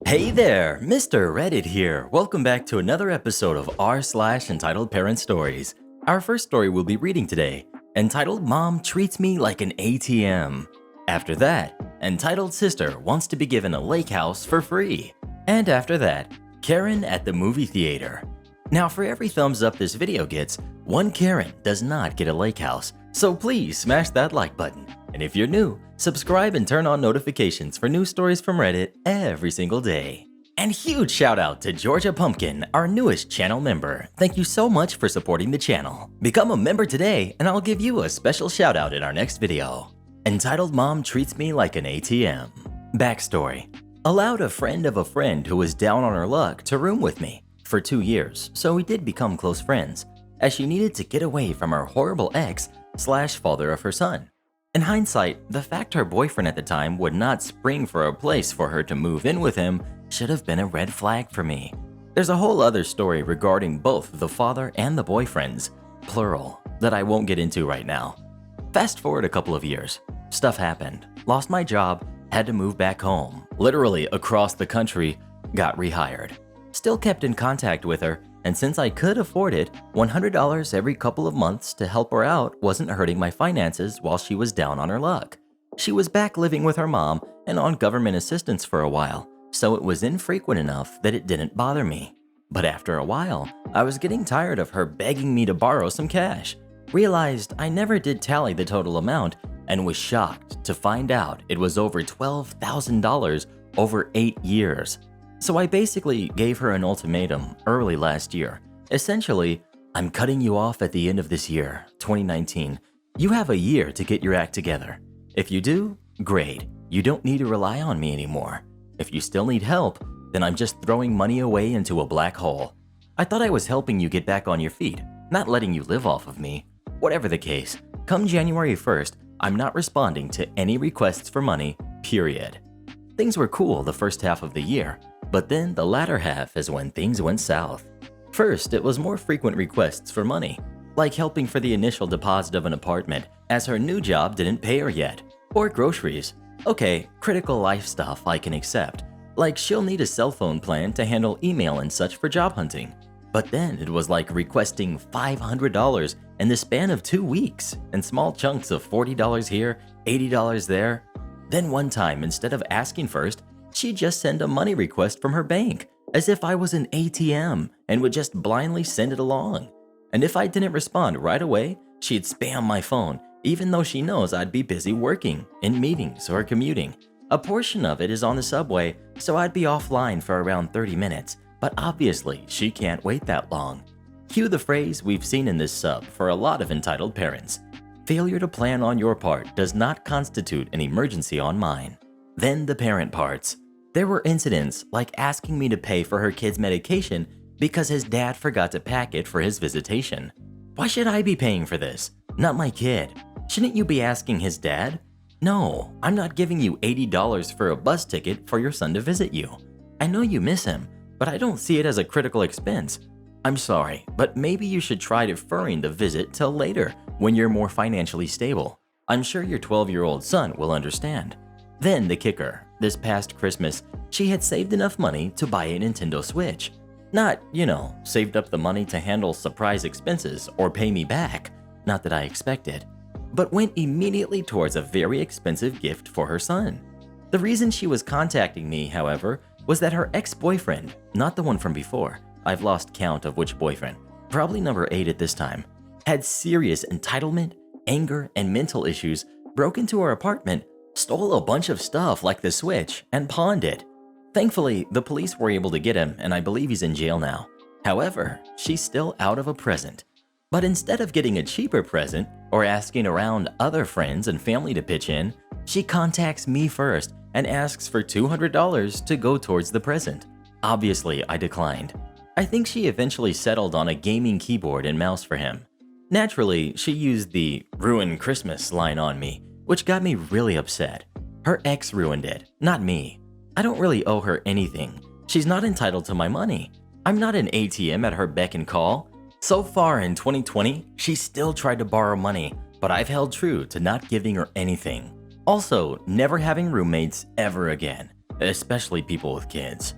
Hey there, Mr. Reddit here. Welcome back to another episode of r/Entitled Parent Stories. Our first story we'll be reading today, entitled Mom Treats Me Like an ATM. After that, entitled Sister Wants to Be Given a Lake House for Free. And after that, Karen at the Movie Theater. Now for every thumbs up this video gets, one Karen does not get a lake house, so please smash that like button. And if you're new, subscribe and turn on notifications for new stories from Reddit every single day. And huge shout out to Georgia Pumpkin, our newest channel member. Thank you so much for supporting the channel. Become a member today and I'll give you a special shout out in our next video. Entitled Mom Treats Me Like an ATM. Backstory. Allowed a friend of a friend who was down on her luck to room with me for 2 years, so we did become close friends, as she needed to get away from her horrible ex/father of her son. In hindsight, the fact her boyfriend at the time would not spring for a place for her to move in with him should have been a red flag for me. There's a whole other story regarding both the father and the boyfriends, plural, that I won't get into right now. Fast forward a couple of years. Stuff happened. Lost my job, had to move back home, literally across the country, got rehired. Still kept in contact with her, and since I could afford it, $100 every couple of months to help her out wasn't hurting my finances while she was down on her luck. She was back living with her mom and on government assistance for a while, so it was infrequent enough that it didn't bother me. But after a while, I was getting tired of her begging me to borrow some cash. Realized I never did tally the total amount and was shocked to find out it was over $12,000 over 8 years. So I basically gave her an ultimatum early last year. Essentially, I'm cutting you off at the end of this year, 2019. You have a year to get your act together. If you do, great. You don't need to rely on me anymore. If you still need help, then I'm just throwing money away into a black hole. I thought I was helping you get back on your feet, not letting you live off of me. Whatever the case, come January 1st, I'm not responding to any requests for money, period. Things were cool the first half of the year, but then the latter half is when things went south. First, it was more frequent requests for money, like helping for the initial deposit of an apartment as her new job didn't pay her yet, or groceries. Okay, critical life stuff I can accept, like she'll need a cell phone plan to handle email and such for job hunting. But then it was like requesting $500 in the span of 2 weeks, and small chunks of $40 here, $80 there. Then one time, instead of asking first, she'd just send a money request from her bank, as if I was an ATM, and would just blindly send it along. And if I didn't respond right away, she'd spam my phone, even though she knows I'd be busy working, in meetings or commuting. A portion of it is on the subway, so I'd be offline for around 30 minutes, but obviously she can't wait that long. Cue the phrase we've seen in this sub for a lot of entitled parents. Failure to plan on your part does not constitute an emergency on mine. Then the parent parts. There were incidents like asking me to pay for her kid's medication because his dad forgot to pack it for his visitation. Why should I be paying for this? Not my kid. Shouldn't you be asking his dad? No, I'm not giving you $80 for a bus ticket for your son to visit you. I know you miss him, but I don't see it as a critical expense. I'm sorry, but maybe you should try deferring the visit till later when you're more financially stable. I'm sure your 12-year-old son will understand. Then the kicker. This past Christmas, she had saved enough money to buy a Nintendo Switch. Not, saved up the money to handle surprise expenses or pay me back, not that I expected, but went immediately towards a very expensive gift for her son. The reason she was contacting me, however, was that her ex-boyfriend, not the one from before, I've lost count of which boyfriend, probably number 8 at this time, had serious entitlement, anger, and mental issues, broke into her apartment, stole a bunch of stuff like the Switch, and pawned it. Thankfully, the police were able to get him, and I believe he's in jail now. However, she's still out of a present. But instead of getting a cheaper present, or asking around other friends and family to pitch in, she contacts me first and asks for $200 to go towards the present. Obviously, I declined. I think she eventually settled on a gaming keyboard and mouse for him. Naturally, she used the "ruin Christmas" line on me, which got me really upset. Her ex ruined it, not me. I don't really owe her anything. She's not entitled to my money. I'm not an ATM at her beck and call. So far in 2020, she's still tried to borrow money, but I've held true to not giving her anything. Also, never having roommates ever again. especially people with kids.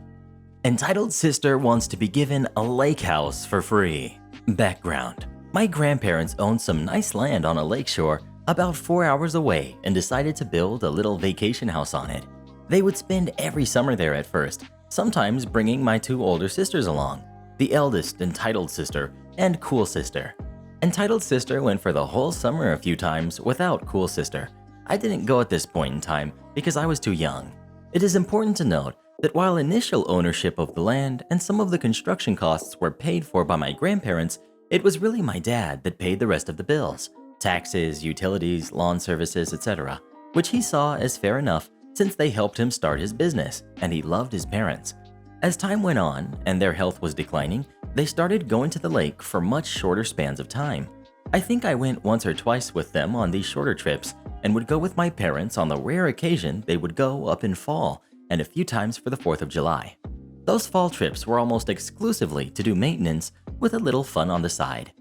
Entitled sister wants to be given a lake house for free. Background: my grandparents owned some nice land on a lakeshore about 4 hours away and decided to build a little vacation house on it. They would spend every summer there at first, sometimes bringing my 2 older sisters along, the eldest entitled sister and cool sister. Entitled sister went for the whole summer a few times without cool sister. I didn't go at this point in time because I was too young. It is important to note that while initial ownership of the land and some of the construction costs were paid for by my grandparents, it was really my dad that paid the rest of the bills, taxes, utilities, lawn services, etc., which he saw as fair enough since they helped him start his business and he loved his parents. As time went on and their health was declining, they started going to the lake for much shorter spans of time. I think I went once or twice with them on these shorter trips and would go with my parents on the rare occasion they would go up in fall and a few times for the 4th of July. Those fall trips were almost exclusively to do maintenance with a little fun on the side.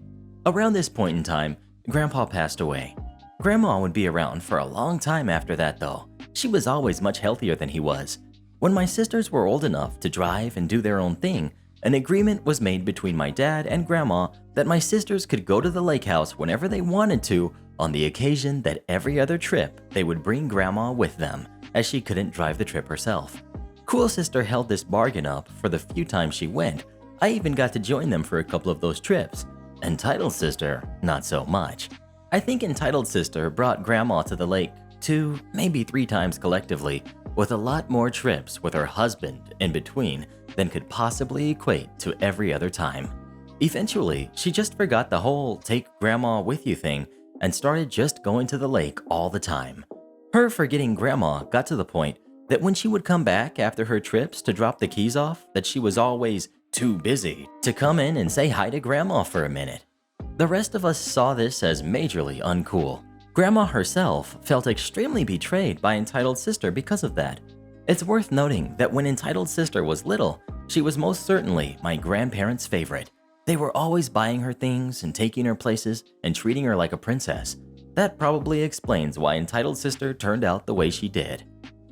Around this point in time, Grandpa passed away. Grandma would be around for a long time after that though. She was always much healthier than he was. When my sisters were old enough to drive and do their own thing, an agreement was made between my dad and Grandma that my sisters could go to the lake house whenever they wanted to, on the occasion that every other trip they would bring Grandma with them, as she couldn't drive the trip herself. Cool sister held this bargain up for the few times she went. I even got to join them for a couple of those trips. Entitled sister, not so much. I think entitled sister brought Grandma to the lake 2, maybe 3 times collectively, with a lot more trips with her husband in between than could possibly equate to every other time. Eventually, she just forgot the whole take Grandma with you thing and started just going to the lake all the time. Her forgetting Grandma got to the point that when she would come back after her trips to drop the keys off, that she was always too busy to come in and say hi to Grandma for a minute. The rest of us saw this as majorly uncool. Grandma herself felt extremely betrayed by entitled sister because of that. It's worth noting that when entitled sister was little, she was most certainly my grandparents' favorite. They were always buying her things and taking her places and treating her like a princess. That probably explains why entitled sister turned out the way she did.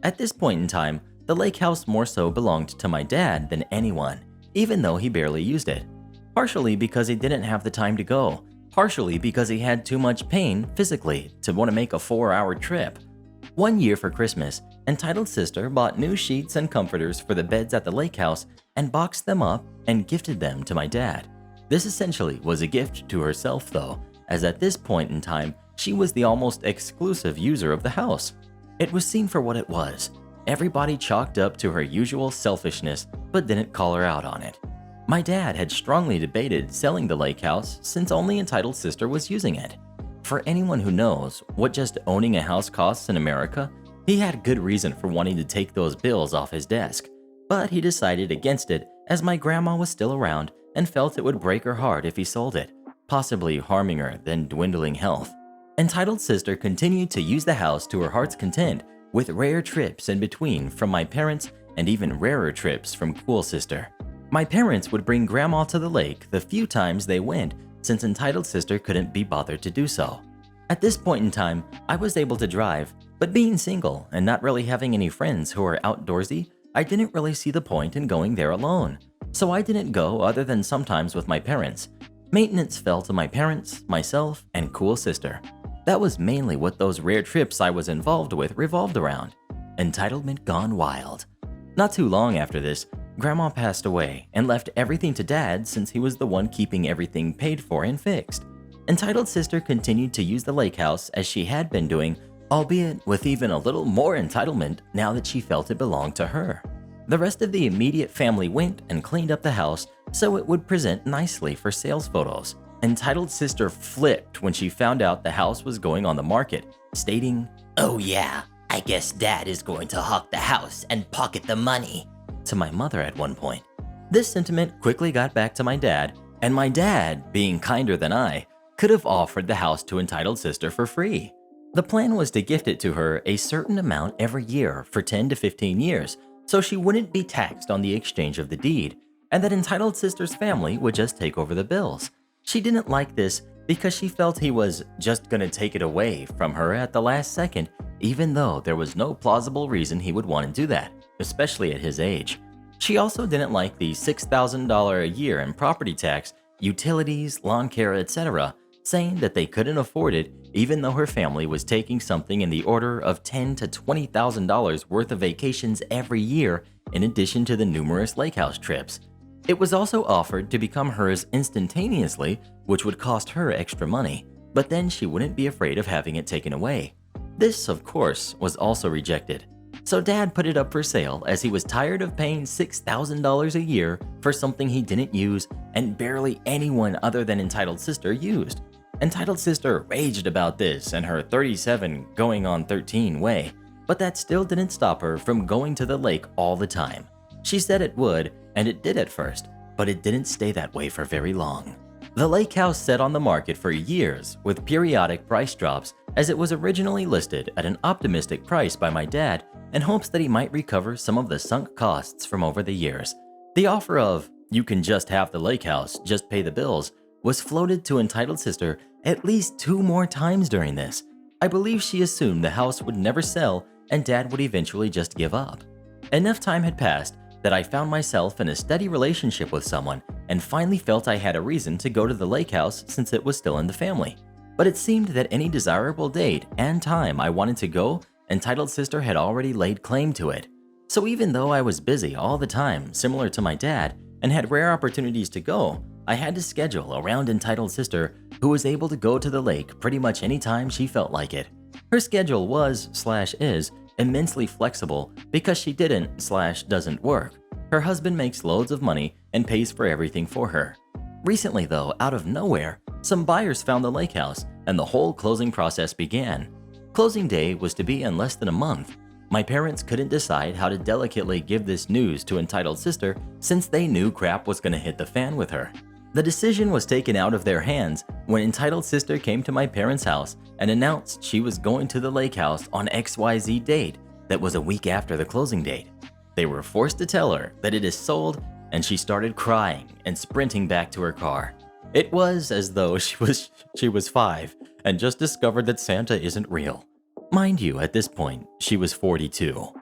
At this point in time, the lake house more so belonged to my dad than anyone, even though he barely used it. Partially because he didn't have the time to go, partially because he had too much pain physically to want to make a 4-hour trip. One year for Christmas, entitled sister bought new sheets and comforters for the beds at the lake house and boxed them up and gifted them to my dad. This essentially was a gift to herself though, as at this point in time, she was the almost exclusive user of the house. It was seen for what it was. Everybody chalked up to her usual selfishness, but didn't call her out on it. My dad had strongly debated selling the lake house since only entitled sister was using it. For anyone who knows what just owning a house costs in America, he had good reason for wanting to take those bills off his desk. But he decided against it as my grandma was still around and felt it would break her heart if he sold it, possibly harming her then dwindling health. Entitled sister continued to use the house to her heart's content, with rare trips in between from my parents and even rarer trips from cool sister. My parents would bring Grandma to the lake the few times they went since entitled sister couldn't be bothered to do so. At this point in time, I was able to drive, but being single and not really having any friends who were outdoorsy, I didn't really see the point in going there alone. So I didn't go other than sometimes with my parents. Maintenance fell to my parents, myself, and cool sister. That was mainly what those rare trips I was involved with revolved around. Entitlement gone wild. Not too long after this, Grandma passed away and left everything to Dad since he was the one keeping everything paid for and fixed. Entitled sister continued to use the lake house as she had been doing, albeit with even a little more entitlement now that she felt it belonged to her. The rest of the immediate family went and cleaned up the house so it would present nicely for sales photos. Entitled sister flipped when she found out the house was going on the market, stating, "Oh yeah, I guess Dad is going to hawk the house and pocket the money," to my mother at one point. This sentiment quickly got back to my dad, and my dad, being kinder than I, could have offered the house to entitled sister for free. The plan was to gift it to her a certain amount every year for 10 to 15 years, so she wouldn't be taxed on the exchange of the deed, and that entitled sister's family would just take over the bills. She didn't like this because she felt he was just gonna take it away from her at the last second, even though there was no plausible reason he would want to do that. especially at his age. She also didn't like the $6,000 a year in property tax, utilities, lawn care, etc., saying that they couldn't afford it even though her family was taking something in the order of $10,000 to $20,000 worth of vacations every year in addition to the numerous lake house trips. It was also offered to become hers instantaneously, which would cost her extra money, but then she wouldn't be afraid of having it taken away. This, of course, was also rejected. So Dad put it up for sale as he was tired of paying $6,000 a year for something he didn't use and barely anyone other than Entitled Sister used. Entitled Sister raged about this in her 37 going on 13 way, but that still didn't stop her from going to the lake all the time. She said it would, and it did at first, but it didn't stay that way for very long. The lake house sat on the market for years with periodic price drops as it was originally listed at an optimistic price by my dad in hopes that he might recover some of the sunk costs from over the years. The offer of, "You can just have the lake house, just pay the bills," was floated to Entitled Sister at least 2 more times during this. I believe she assumed the house would never sell and Dad would eventually just give up. Enough time had passed that I found myself in a steady relationship with someone and finally felt I had a reason to go to the lake house since it was still in the family. But it seemed that any desirable date and time I wanted to go, Entitled Sister had already laid claim to it. So even though I was busy all the time, similar to my dad, and had rare opportunities to go, I had to schedule around Entitled Sister, who was able to go to the lake pretty much any time she felt like it. Her schedule was/is immensely flexible because she didn't/doesn't work. Her husband makes loads of money and pays for everything for her. Recently though, out of nowhere, some buyers found the lake house and the whole closing process began. Closing day was to be in less than a month. My parents couldn't decide how to delicately give this news to Entitled Sister since they knew crap was gonna hit the fan with her. The decision was taken out of their hands when Entitled Sister came to my parents' house and announced she was going to the lake house on XYZ date that was a week after the closing date. They were forced to tell her that it is sold and she started crying and sprinting back to her car. It was as though she was 5 and just discovered that Santa isn't real. Mind you, at this point, she was 42.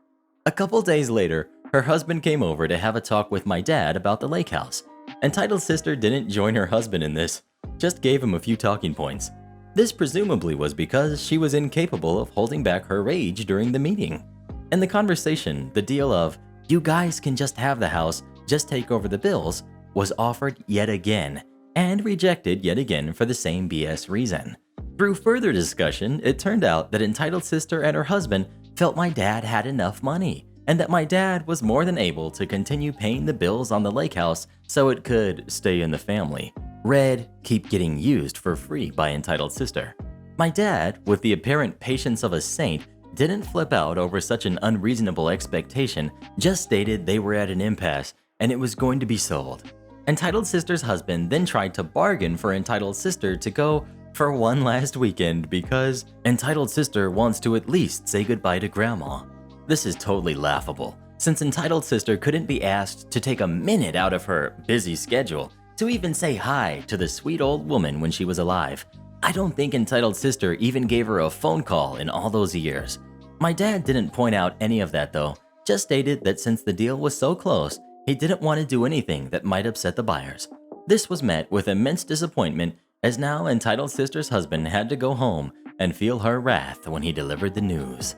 A couple days later, her husband came over to have a talk with my dad about the lake house. Entitled Sister didn't join her husband in this, just gave him a few talking points. This presumably was because she was incapable of holding back her rage during the meeting. In the conversation, the deal of, "You guys can just have the house, just take over the bills," was offered yet again, and rejected yet again for the same BS reason. Through further discussion, it turned out that Entitled Sister and her husband felt my dad had enough money, and that my dad was more than able to continue paying the bills on the lake house so it could stay in the family. Read, keep getting used for free by Entitled Sister. My dad, with the apparent patience of a saint, didn't flip out over such an unreasonable expectation, just stated they were at an impasse and it was going to be sold. Entitled Sister's husband then tried to bargain for Entitled Sister to go for one last weekend because Entitled Sister wants to at least say goodbye to Grandma. This is totally laughable, since Entitled Sister couldn't be asked to take a minute out of her busy schedule to even say hi to the sweet old woman when she was alive. I don't think Entitled Sister even gave her a phone call in all those years. My dad didn't point out any of that though, just stated that since the deal was so close, he didn't want to do anything that might upset the buyers. This was met with immense disappointment as now Entitled Sister's husband had to go home and feel her wrath when he delivered the news.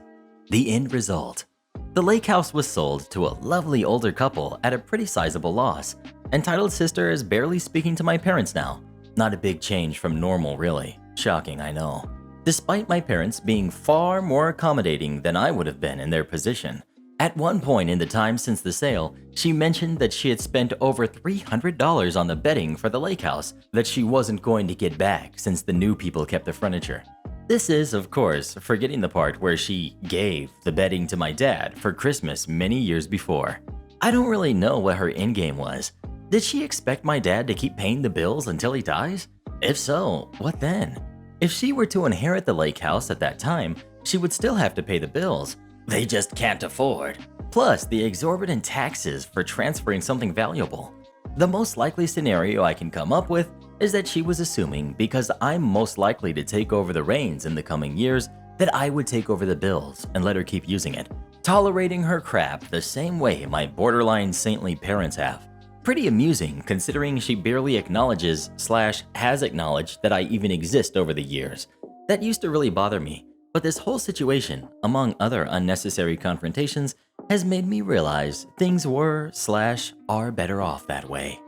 The end result. The lake house was sold to a lovely older couple at a pretty sizable loss. Entitled Sister is barely speaking to my parents now. Not a big change from normal really. Shocking, I know. Despite my parents being far more accommodating than I would have been in their position. At one point in the time since the sale, she mentioned that she had spent over $300 on the bedding for the lake house that she wasn't going to get back since the new people kept the furniture. This is, of course, forgetting the part where she gave the bedding to my dad for Christmas many years before. I don't really know what her endgame was. Did she expect my dad to keep paying the bills until he dies? If so, what then? If she were to inherit the lake house at that time, she would still have to pay the bills. They just can't afford. Plus, the exorbitant taxes for transferring something valuable. The most likely scenario I can come up with is that she was assuming because I'm most likely to take over the reins in the coming years that I would take over the bills and let her keep using it. tolerating her crap the same way my borderline saintly parents have. Pretty amusing considering she barely acknowledges/has acknowledged that I even exist over the years. That used to really bother me, but this whole situation, among other unnecessary confrontations, has made me realize things were/are better off that way.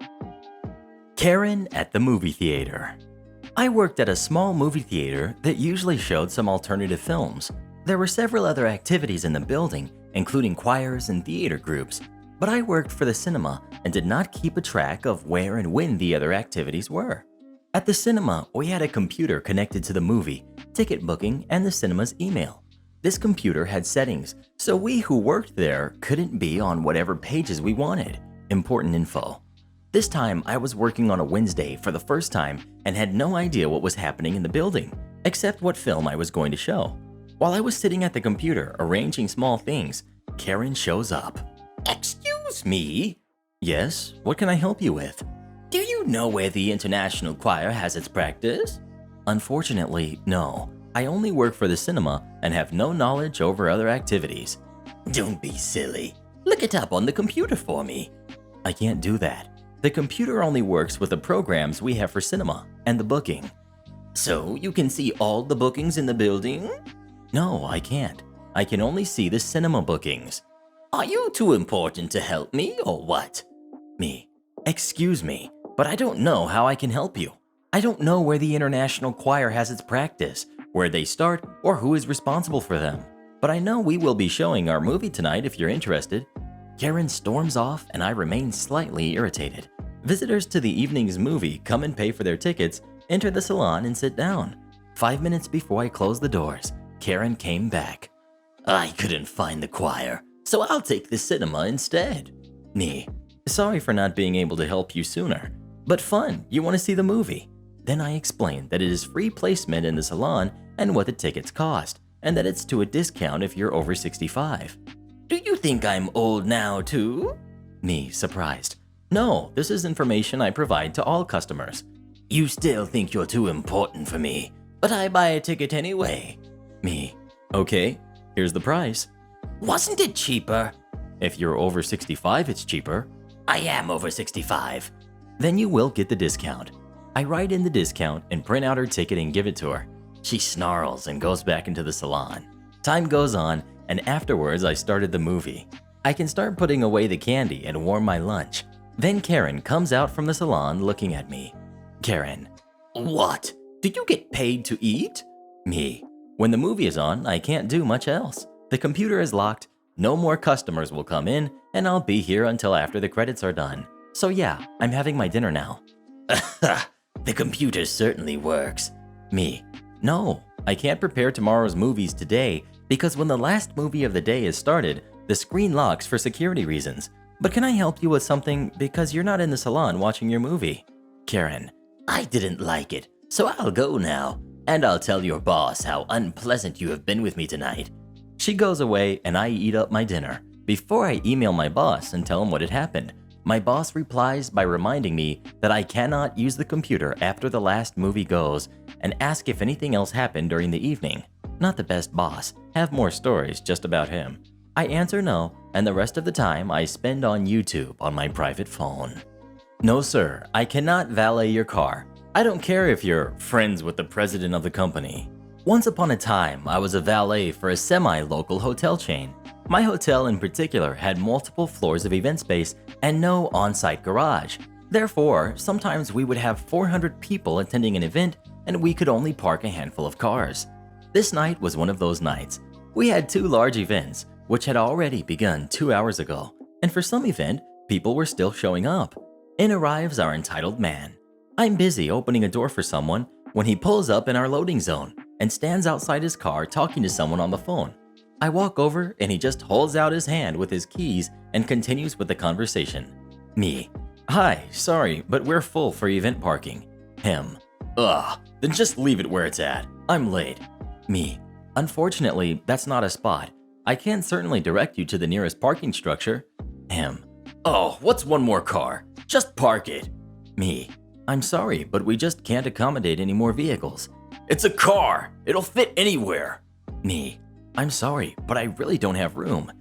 Karen at the movie theater. I worked at a small movie theater that usually showed some alternative films. There were several other activities in the building, including choirs and theater groups, but I worked for the cinema and did not keep a track of where and when the other activities were. At the cinema, we had a computer connected to the movie, ticket booking, and the cinema's email. This computer had settings, so we who worked there couldn't be on whatever pages we wanted. Important info. This time, I was working on a Wednesday for the first time and had no idea what was happening in the building, except what film I was going to show. While I was sitting at the computer arranging small things, Karen shows up. Excuse me? Yes, what can I help you with? Do you know where the International Choir has its practice? Unfortunately, no. I only work for the cinema and have no knowledge over other activities. Don't be silly. Look it up on the computer for me. I can't do that. The computer only works with the programs we have for cinema and the booking. So you can see all the bookings in the building? No, I can't. I can only see the cinema bookings. Are you too important to help me or what? Me. Excuse me, but I don't know how I can help you. I don't know where the International Choir has its practice, where they start, or who is responsible for them. But I know we will be showing our movie tonight if you're interested. Karen storms off and I remain slightly irritated. Visitors to the evening's movie come and pay for their tickets, enter the salon and sit down. 5 minutes before I close the doors, Karen came back. I couldn't find the choir, so I'll take the cinema instead. Me. Sorry for not being able to help you sooner. But fun, you want to see the movie. Then I explained that it is free placement in the salon and what the tickets cost, and that it's to a discount if you're over 65. Do you think I'm old now too? Me, surprised. No, this is information I provide to all customers. You still think you're too important for me, but I buy a ticket anyway. Me. Okay, here's the price. Wasn't it cheaper? If you're over 65, it's cheaper. I am over 65. Then you will get the discount. I write in the discount and print out her ticket and give it to her. She snarls and goes back into the salon. Time goes on, and afterwards I started the movie. I can start putting away the candy and warm my lunch. Then Karen comes out from the salon looking at me. Karen. What? Do you get paid to eat? Me. When the movie is on, I can't do much else. The computer is locked, no more customers will come in, and I'll be here until after the credits are done. So yeah, I'm having my dinner now. The computer certainly works. Me. No, I can't prepare tomorrow's movies today because when the last movie of the day is started, the screen locks for security reasons. But can I help you with something because you're not in the salon watching your movie? Karen. I didn't like it, so I'll go now. And I'll tell your boss how unpleasant you have been with me tonight. She goes away and I eat up my dinner. Before I email my boss and tell him what had happened, my boss replies by reminding me that I cannot use the computer after the last movie goes and ask if anything else happened during the evening. Not the best boss, have more stories just about him. I answer no, and the rest of the time I spend on YouTube on my private phone. No sir, I cannot valet your car. I don't care if you're friends with the president of the company. Once upon a time, I was a valet for a semi-local hotel chain. My hotel in particular had multiple floors of event space and no on-site garage. Therefore, sometimes we would have 400 people attending an event and we could only park a handful of cars. This night was one of those nights. We had 2 large events, which had already begun 2 hours ago, and for some event, people were still showing up. In arrives our entitled man. I'm busy opening a door for someone when he pulls up in our loading zone and stands outside his car talking to someone on the phone. I walk over and he just holds out his hand with his keys and continues with the conversation. Me. Hi, sorry, but we're full for event parking. Him. Ugh, then just leave it where it's at. I'm late. Me. Unfortunately, that's not a spot. I can certainly direct you to the nearest parking structure. Him. Oh, what's one more car? Just park it. Me. I'm sorry, but we just can't accommodate any more vehicles. It's a car. It'll fit anywhere. Me. I'm sorry, but I really don't have room.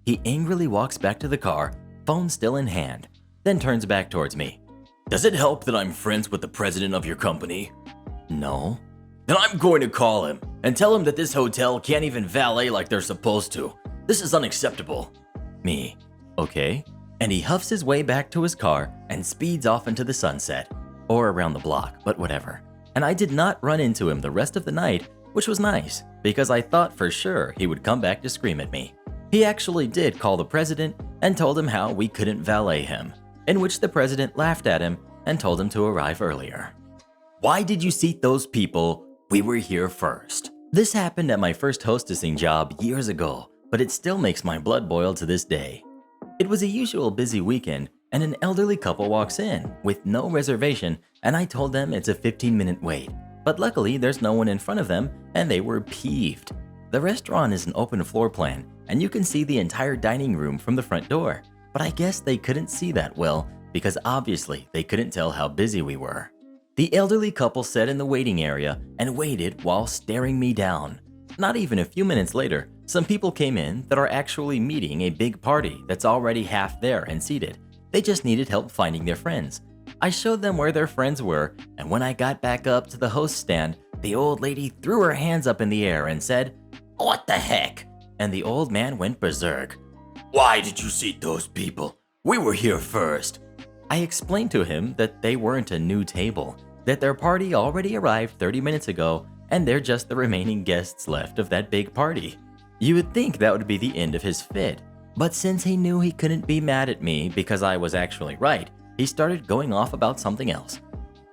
He angrily walks back to the car, phone still in hand, then turns back towards me. Does it help that I'm friends with the president of your company? No. Then I'm going to call him and tell him that this hotel can't even valet like they're supposed to. This is unacceptable. Me. Okay. And he huffs his way back to his car and speeds off into the sunset. Or around the block, but whatever. And I did not run into him the rest of the night, which was nice, because I thought for sure he would come back to scream at me. He actually did call the president and told him how we couldn't valet him, in which the president laughed at him and told him to arrive earlier. Why did you seat those people? We were here first. This happened at my first hostessing job years ago, but it still makes my blood boil to this day. It was a usual busy weekend, and an elderly couple walks in with no reservation, and I told them it's a 15-minute wait. But luckily, there's no one in front of them, and they were peeved. The restaurant is an open floor plan, and you can see the entire dining room from the front door. But I guess they couldn't see that well, because obviously they couldn't tell how busy we were. The elderly couple sat in the waiting area and waited while staring me down. Not even a few minutes later, some people came in that are actually meeting a big party that's already half there and seated. They just needed help finding their friends. I showed them where their friends were, and when I got back up to the host stand, the old lady threw her hands up in the air and said, "What the heck?" And the old man went berserk. "Why did you seat those people? We were here first." I explained to him that they weren't a new table, that their party already arrived 30 minutes ago, and they're just the remaining guests left of that big party. You would think that would be the end of his fit, but since he knew he couldn't be mad at me because I was actually right, he started going off about something else.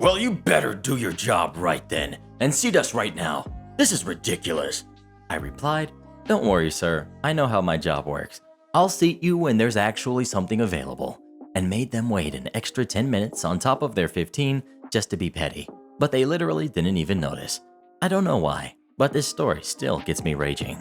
"Well, you better do your job right then, and seat us right now. This is ridiculous." I replied, "Don't worry, sir. I know how my job works. I'll seat you when there's actually something available," and made them wait an extra 10 minutes on top of their 15 just to be petty. But they literally didn't even notice. I don't know why, but this story still gets me raging.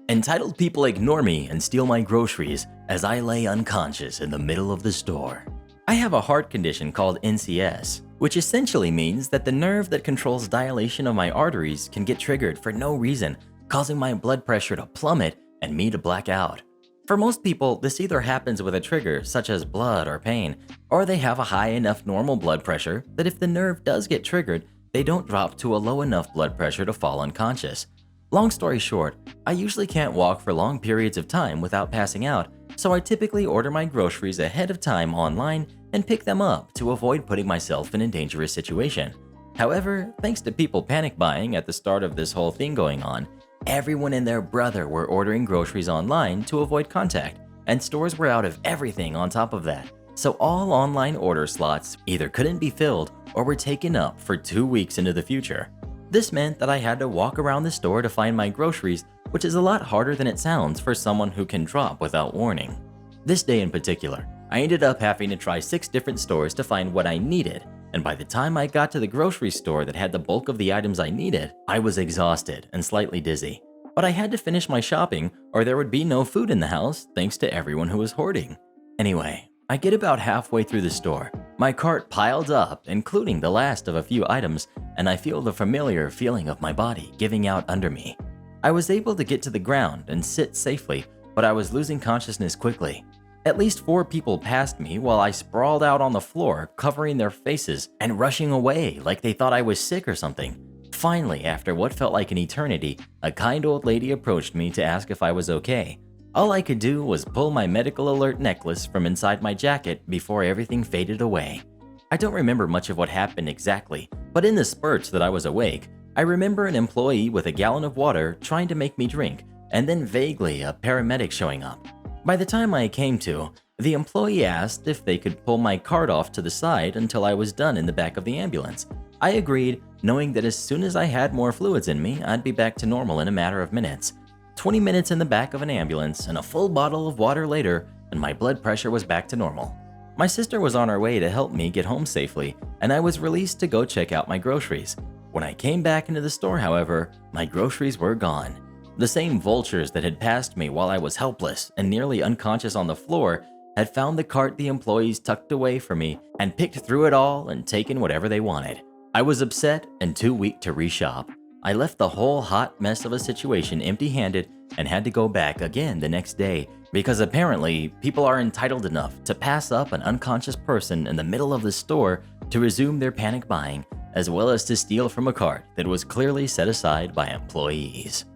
Entitled people ignore me and steal my groceries as I lay unconscious in the middle of the store. I have a heart condition called NCS, which essentially means that the nerve that controls dilation of my arteries can get triggered for no reason, causing my blood pressure to plummet and me to black out. For most people, this either happens with a trigger such as blood or pain, or they have a high enough normal blood pressure that if the nerve does get triggered, they don't drop to a low enough blood pressure to fall unconscious. Long story short, I usually can't walk for long periods of time without passing out, so I typically order my groceries ahead of time online and pick them up to avoid putting myself in a dangerous situation. However, thanks to people panic buying at the start of this whole thing going on, everyone and their brother were ordering groceries online to avoid contact, and stores were out of everything on top of that. So all online order slots either couldn't be filled or were taken up for 2 weeks into the future. This meant that I had to walk around the store to find my groceries, which is a lot harder than it sounds for someone who can drop without warning. This day in particular, I ended up having to try 6 different stores to find what I needed, and by the time I got to the grocery store that had the bulk of the items I needed, I was exhausted and slightly dizzy. But I had to finish my shopping or there would be no food in the house thanks to everyone who was hoarding. Anyway, I get about halfway through the store. My cart piled up, including the last of a few items, and I feel the familiar feeling of my body giving out under me. I was able to get to the ground and sit safely, but I was losing consciousness quickly. At least 4 people passed me while I sprawled out on the floor, covering their faces and rushing away like they thought I was sick or something. Finally, after what felt like an eternity, a kind old lady approached me to ask if I was okay. All I could do was pull my medical alert necklace from inside my jacket before everything faded away. I don't remember much of what happened exactly, but in the spurts that I was awake, I remember an employee with a gallon of water trying to make me drink, and then vaguely a paramedic showing up. By the time I came to, the employee asked if they could pull my cart off to the side until I was done in the back of the ambulance. I agreed, knowing that as soon as I had more fluids in me, I'd be back to normal in a matter of minutes. 20 minutes in the back of an ambulance and a full bottle of water later, and my blood pressure was back to normal. My sister was on her way to help me get home safely, and I was released to go check out my groceries. When I came back into the store, however, my groceries were gone. The same vultures that had passed me while I was helpless and nearly unconscious on the floor had found the cart the employees tucked away for me and picked through it all and taken whatever they wanted. I was upset and too weak to reshop. I left the whole hot mess of a situation empty-handed and had to go back again the next day because apparently people are entitled enough to pass up an unconscious person in the middle of the store to resume their panic buying, as well as to steal from a cart that was clearly set aside by employees.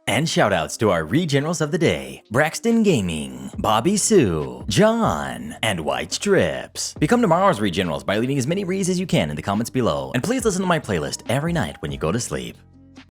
And shoutouts to our regenerals of the day: Braxton Gaming, Bobby Sue, John, and White Strips. Become tomorrow's regenerals by leaving as many reads as you can in the comments below, and please listen to my playlist every night when you go to sleep.